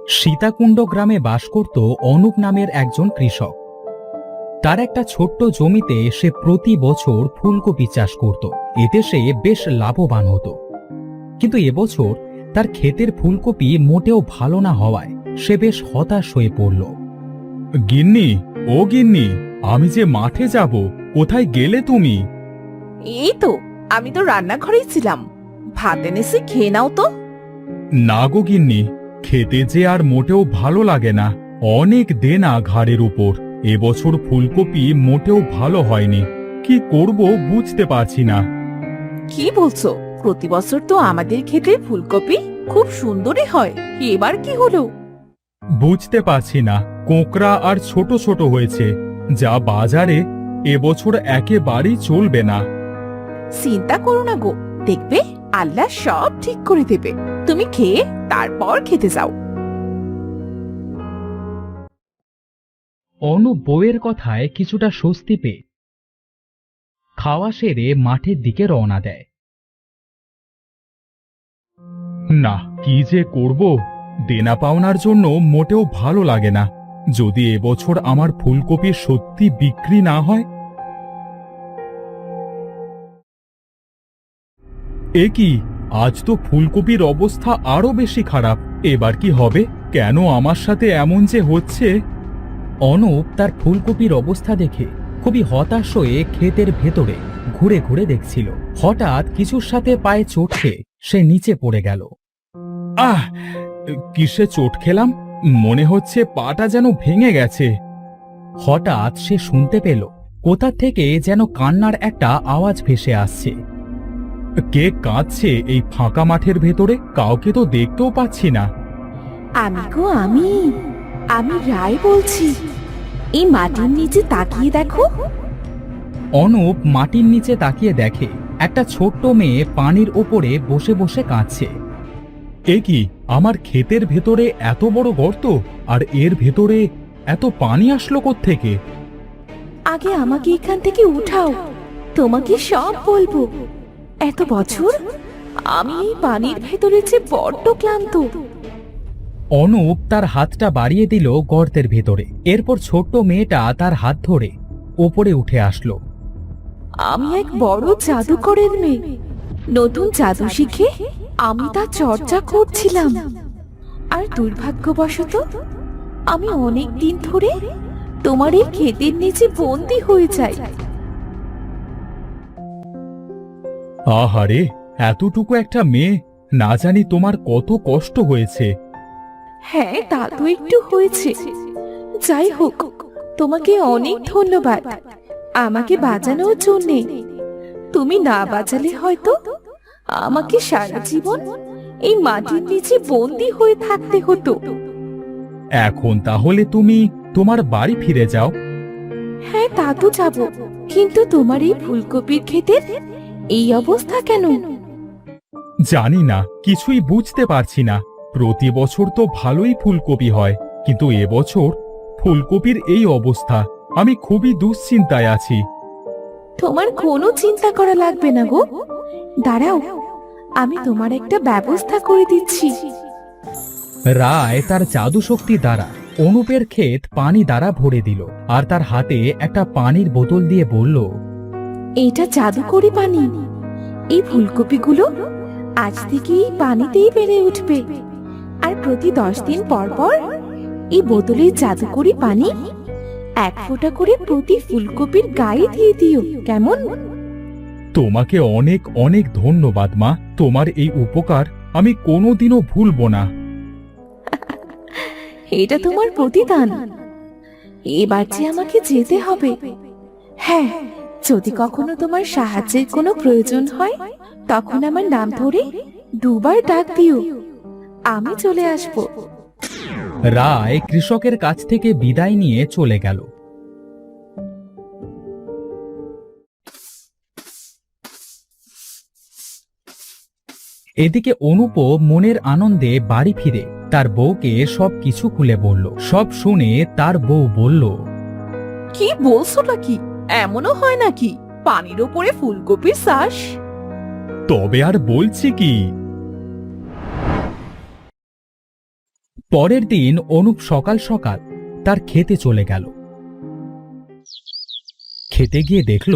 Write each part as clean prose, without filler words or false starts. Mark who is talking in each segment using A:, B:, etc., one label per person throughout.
A: সীতাকুণ্ড গ্রামে বাস করত অনুপ নামের একজন কৃষক। তার একটা ছোট্ট জমিতে সে প্রতি বছর ফুলকপি চাষ করত। এতে সে বেশ লাভবান হতো। কিন্তু এবছর তার ক্ষেতের ফুলকপি মোটেও ভালো না হওয়ায় সে বেশ হতাশ হয়ে পড়ল। গিন্নি, ও গিন্নি, আমি যে মাঠে যাব, কোথায় গেলে তুমি?
B: এই তো, আমি তো রান্নাঘরেই ছিলাম। ভাত এনেছি, খেয়ে নাও তো।
A: না গো গিন্নি, খেতে যে আর মোটেও ভালো লাগে না। অনেক দেনা ঘাড়ের উপর। এবছর ফুলকপি মোটেও ভালো হয়নি। কি করব বুঝতে পারছি না।
B: কি বলছো? প্রতি বছর তো আমাদের ক্ষেতে ফুলকপি খুব সুন্দরই হয়, এবার কি হলো?
A: বুঝতে পারছি না, কোঁকড়া আর ছোট ছোট হয়েছে, যা বাজারে এবছর একেবারেই চলবে না।
B: চিন্তা করো না গো, দেখবে আল্লাহ সব ঠিক করে দেবে। তুমি খেয়ে তারপর খেতে যাও।
A: অনুপ বউয়ের কথায় কিছুটা স্বস্তি পেয়ে খাওয়া সেরে মাঠের দিকে রওনা দেয়। না, কি যে করব, দেনা পাওনার জন্য মোটেও ভালো লাগে না। যদি এবছর আমার ফুলকপি সত্যি বিক্রি না হয়। এ কি, আজ তো ফুলকপির অবস্থা আরো বেশি খারাপ। এবার কি হবে? কেন আমার সাথে এমন যে হচ্ছে? অনুপ তার ফুলকপির অবস্থা দেখে খুবই হতাশ হয়ে ক্ষেতের ভেতরে ঘুরে ঘুরে দেখছিল। হঠাৎ কিছুর সাথে পায়ে চোট খেয়ে সে নিচে পড়ে গেল। আহ! কিসে চোট খেলাম? মনে হচ্ছে পাটা যেন ভেঙে গেছে। হঠাৎ সে শুনতে পেল কোথা থেকে যেন কান্নার একটা আওয়াজ ভেসে আসছে। কে কাঁদছে এই ফাঁকা মাঠের ভেতরে? কাউকে তো দেখতেও পাচ্ছি না।
B: আমি গো, আমি রায় বলছি। এই মাটির নিচে তাকিয়ে দেখো।
A: অনুপ মাটির নিচে তাকিয়ে দেখে একটা ছোট্ট মেয়ে পানির ওপরে বসে বসে কাঁদছে। এ কি, আমার ক্ষেতের ভেতরে এত বড় গর্ত, আর এর ভেতরে এত পানি আসলো কোত্থেকে?
B: আগে আমাকে এখান থেকে উঠাও, তোমাকে সব বলবো। এত বছর আমি এই পানির ভেতরে যে বড্ড ক্লান্ত।
A: অনুপ তার হাতটা বাড়িয়ে দিল গর্তের ভেতরে। এরপর ছোট্ট মেয়েটা তার হাত ধরে ওপরে উঠে আসলো।
B: আমি এক বড় জাদুকরের মেয়ে। নতুন জাদু শিখে আমি তা চর্চা করছিলাম। আর দুর্ভাগ্যবশত আমি অনেক দিন ধরে তোমার এই ক্ষেতের নিচে বন্দী হয়ে যাই।
A: আহারে, এতটুকু একটা মেয়ে, না জানি তোমার কত কষ্ট হয়েছে।
B: হ্যাঁ, তা তো একটু হয়েছে। যাই হোক, তোমাকে অনেক ধন্যবাদ আমাকে বাঁচানোর জন্যে। তুমি না বাঁচালে হয়তো আমাকে সারা জীবন এই মাটির নিচে বন্দী হয়ে থাকতে হতো।
A: এখন তাহলে তুমি তোমার বাড়ি ফিরে যাও।
B: হ্যাঁ, তা তো যাব, কিন্তু তোমার এই ফুলকপির ক্ষেতের এই অবস্থা কেন?
A: জানি না, কিছুই বুঝতে পারছি না। প্রতি বছর তো ভালোই ফুলকপি হয়, কিন্তু এবছর ফুলকপির এই অবস্থা। আমি খুবই দুশ্চিন্তায় আছি।
B: তোমার কোনো চিন্তা করা লাগবে না গো, দাঁড়াও, আমি তোমার একটা ব্যবস্থা করে দিচ্ছি।
A: রায় তার জাদু শক্তি দ্বারা অনুপের ক্ষেত পানি দ্বারা ভরে দিল, আর তার হাতে একটা পানির বোতল দিয়ে বলল,
B: এটা জাদুকরি পানি। এই ফুলকপিগুলো আজ থেকে এই পানিতেই বেড়ে উঠবে। আর প্রতি 10 দিন পর পর এই বোতলের জাদুকরি পানি 1 ফোঁটা করে প্রতি ফুলকপির গায়ে দিয়ে দিও, কেমন?
A: তোমাকে অনেক অনেক ধন্যবাদ মা। তোমার এই উপকার আমি কোনোদিনও ভুলবো না।
B: এটা তোমার প্রতিদান। এবার যে আমাকে যেতে হবে। হ্যাঁ, যদি কখনো তোমার সাহায্যের কোনো প্রয়োজন হয়, তখন আমার নাম ধরে 2 বার ডাক দিও, আমি চলে আসব।
A: রায় কৃষকের কাছ থেকে বিদায় নিয়ে চলে গেল। এদিকে অনুপও মনের আনন্দে বাড়ি ফিরে তার বউকে সবকিছু খুলে বলল। সব শুনে তার বউ বলল,
B: কি বলছো নাকি? এমনও হয় নাকি পানির ওপরে ফুলকপির চাষ?
A: তবে আর বলছি কি, পরের দিন অনুপ সকাল সকাল তার ক্ষেতে চলে গেল। খেতে গিয়ে দেখল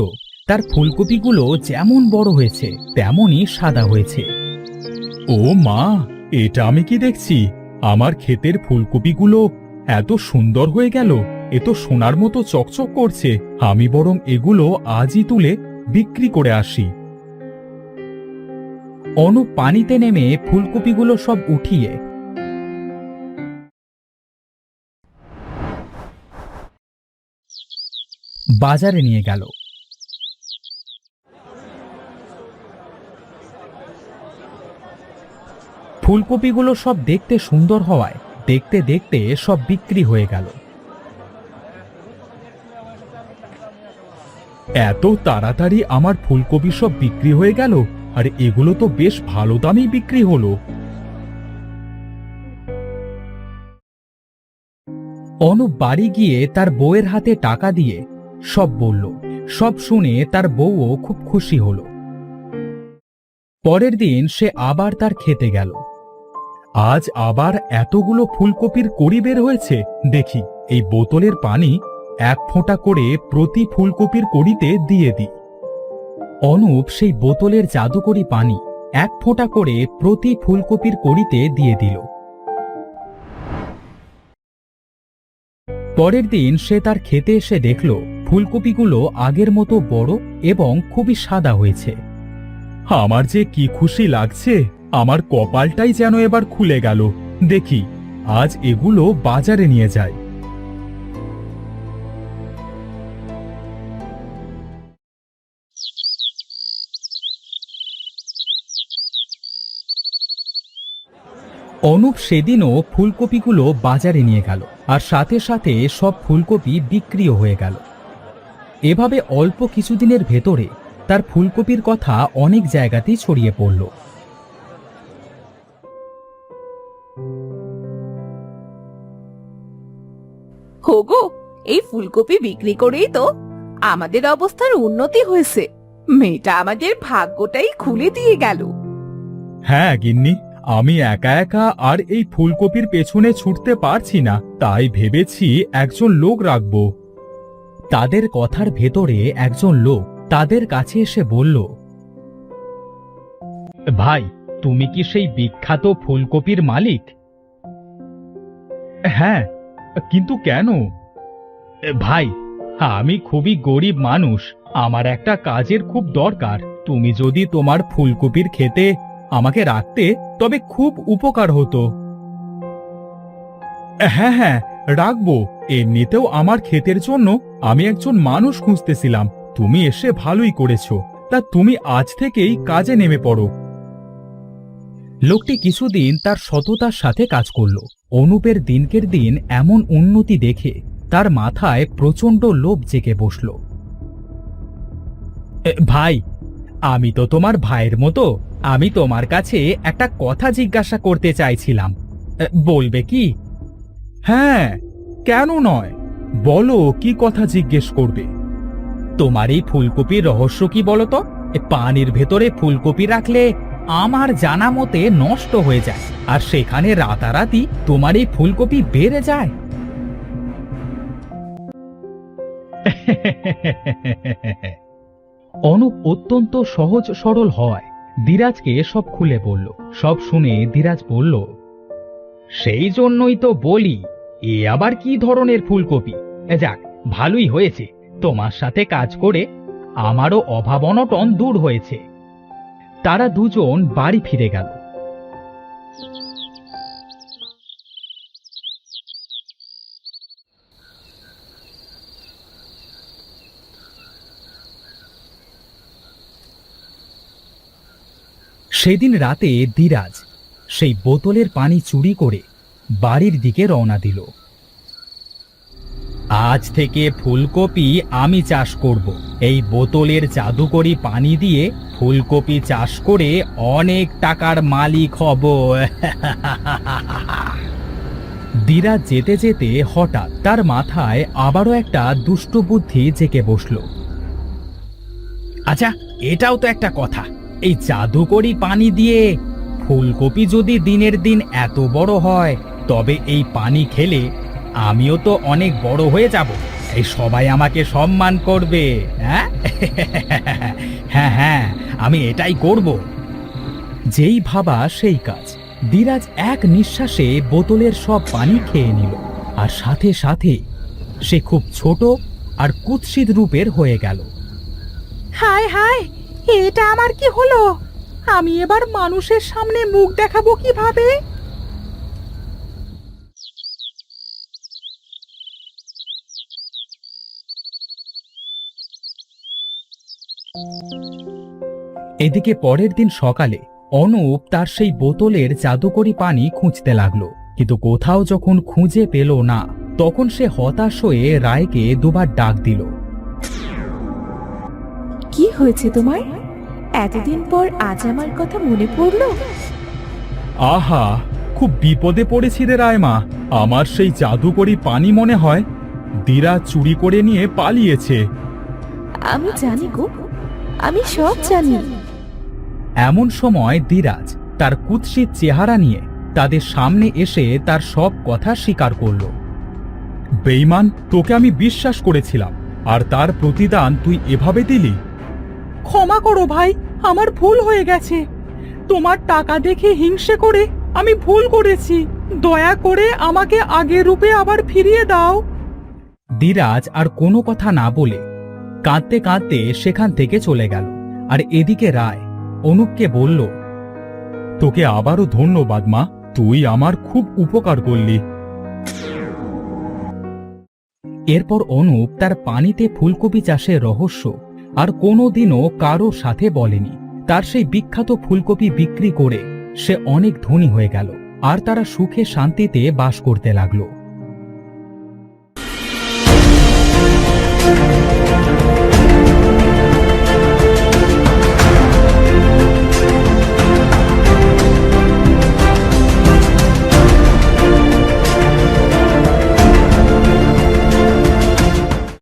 A: তার ফুলকপিগুলো যেমন বড় হয়েছে তেমনই সাদা হয়েছে। ও মা, এটা আমি কি দেখছি? আমার ক্ষেতের ফুলকপিগুলো এত সুন্দর হয়ে গেল, এ তো সোনার মতো চকচক করছে। আমি বরং এগুলো আজই তুলে বিক্রি করে আসি। অনুপ পানিতে নেমে ফুলকপিগুলো সব উঠিয়ে বাজারে নিয়ে গেল। ফুলকপিগুলো সব দেখতে সুন্দর হওয়ায় দেখতে দেখতে সব বিক্রি হয়ে গেল। এত তাড়াতাড়ি আমার ফুলকপি সব বিক্রি হয়ে গেল, আর এগুলো তো বেশ ভালো দামেই বিক্রি হলো। অনুপ বাড়ি গিয়ে তার বউয়ের হাতে টাকা দিয়ে সব বলল। সব শুনে তার বউও খুব খুশি হলো। পরের দিন সে আবার তার খেতে গেল। আজ আবার এতগুলো ফুলকপির কড়ি বের হয়েছে, দেখি এই বোতলের পানি 1 ফোঁটা করে প্রতি ফুলকপির কড়িতে দিয়ে দিই। অনুপ সেই বোতলের জাদুকরি পানি 1 ফোঁটা করে প্রতি ফুলকপির কড়িতে দিয়ে দিল। পরের দিন সে তার খেতে এসে দেখল ফুলকপিগুলো আগের মতো বড় এবং খুবই সাদা হয়েছে। আমার যে কি খুশি লাগছে, আমার কপালটাই যেন এবার খুলে গেল। দেখি আজ এগুলো বাজারে নিয়ে যাই। অনুপ সেদিনও ফুলকপিগুলো বাজারে নিয়ে গেল, আর সাথে সাথে সব ফুলকপি বিক্রিও হয়ে গেল। এভাবে অল্প কিছুদিনের ভেতরে তার ফুলকপির কথা অনেক জায়গাতেই ছড়িয়ে পড়ল।
B: হোগো, এই ফুলকপি বিক্রি করেই তো আমাদের অবস্থার উন্নতি হয়েছে। মেয়েটা আমাদের ভাগ্যটাই খুলে দিয়ে গেল।
A: হ্যাঁ গিন্নি, আমি একা একা আর এই ফুলকপির পেছনে ছুটতে পারছি না, তাই ভেবেছি একজন লোক রাখব। তাদের কথার ভেতরে একজন লোক তাদের কাছে এসে বলল, ভাই, তুমি কি সেই বিখ্যাত ফুলকপির মালিক? হ্যাঁ, কিন্তু কেন? ভাই, আমি খুবই গরিব মানুষ, আমার একটা কাজের খুব দরকার। তুমি যদি তোমার ফুলকপির ক্ষেতে আমাকে রাখতে তবে খুব উপকার হতো। হ্যাঁ হ্যাঁ, রাখবো। এমনিতেও আমার ক্ষেতের জন্য আমি একজন মানুষ খুঁজতেছিলাম। তুমি এসে ভালোই করেছো। তা তুমি আজ থেকেই কাজে নেমে পড়ো। লোকটি কিছুদিন তার সততার সাথে কাজ করলো। অনুপের দিনকের দিন এমন উন্নতি দেখে তার মাথায় প্রচন্ড লোভ জেগে বসল। ভাই, আমি তো তোমার ভাইয়ের মতো। আমি তোমার কাছে একটা কথা জিজ্ঞাসা করতে চাইছিলাম, বলবে কি? হ্যাঁ, কেন নয়, বলো কি কথা জিজ্ঞেস করবে। তোমার এই ফুলকপির রহস্য কি বলো তো? পানির ভেতরে ফুলকপি রাখলে আমার জানা মতে নষ্ট হয়ে যায়, আর সেখানে রাতারাতি তোমার এই ফুলকপি বেড়ে যায়। অনুপ অত্যন্ত সহজ সরল হয় ধীরাজকে সব খুলে বলল। সব শুনে ধীরাজ বলল, সেই জন্যই তো বলি, এ আবার কি ধরনের ফুলকপি? যাক, ভালোই হয়েছে, তোমার সাথে কাজ করে আমারও অভাব অনটন দূর হয়েছে। তারা দুজন বাড়ি ফিরে গেল। সেদিন রাতে ধীরাজ সেই বোতলের পানি চুরি করে বাড়ির দিকে রওনা দিল। আজ থেকে ফুলকপি আমি চাষ করব। এই বোতলের জাদুকরি পানি দিয়ে ফুলকপি চাষ করে অনেক টাকার মালিক হব। ধীরাজ যেতে যেতে হঠাৎ তার মাথায় আবারও একটা দুষ্ট বুদ্ধি জেগে বসল। আচ্ছা, এটাও তো একটা কথা, এই জাদুকরি পানি দিয়ে ফুলকপি যদি দিনের দিন এত বড় হয়, তবে এই পানি খেলে আমিও তো অনেক বড় হয়ে যাব, এই সবাই আমাকে সম্মান করবে। হ্যাঁ হ্যাঁ হ্যাঁ, আমি এটাই করব। যেই ভাবা সেই কাজ। ধীরাজ এক নিঃশ্বাসে বোতলের সব পানি খেয়ে নিল, আর সাথে সাথে সে খুব ছোট আর কুৎসিত রূপের হয়ে গেল।
C: হায় হায়, এটা আমার কি হলো? আমি এবার মানুষের সামনে মুখ দেখাবো কিভাবে?
A: এদিকে পরের দিন সকালে অনুপ তার সেই বোতলের জাদুকরি পানি খুঁজতে লাগলো, কিন্তু কোথাও যখন খুঁজে পেল না, তখন সে হতাশ হয়ে রায়কে দুবার ডাক দিল।
B: কি হয়েছে তোমার? এতদিন পর আজ আমার কথা মনে পড়লো?
A: আহা, খুব বিপদে পড়েছি রে রায়মা। আমার সেই জাদুকরি পানি মনে হয় ধীরাজ চুরি করে নিয়ে পালিয়েছে।
B: আমি জানি গো, আমি সব জানি।
A: এমন সময় ধীরাজ তার কুৎসিত চেহারা নিয়ে তাদের সামনে এসে তার সব কথা স্বীকার করল। বেঈমান, তোকে আমি বিশ্বাস করেছিলাম, আর তার প্রতিদান তুই এভাবে দিলি?
C: ক্ষমা করো ভাই, আমার ভুল হয়ে গেছে। তোমার টাকা দেখে হিংসে করে আমি ভুল করেছি। দয়া করে আমাকে আগের রূপে আবার ফিরিয়ে দাও।
A: ধীরাজ আর কোনো কথা না বলে কাঁদতে কাঁদতে সেখান থেকে চলে গেল। আর এদিকে রায় অনুপকে বলল, তোকে আবারও ধন্যবাদ মা, তুই আমার খুব উপকার করলি। এরপর অনুপ তার পানিতে ফুলকপি চাষের রহস্য আর কোনোদিনও কারো সাথে বলেনি। তার সেই বিখ্যাত ফুলকপি বিক্রি করে সে অনেক ধনী হয়ে গেল, আর তারা সুখে শান্তিতে বাস করতে লাগলো।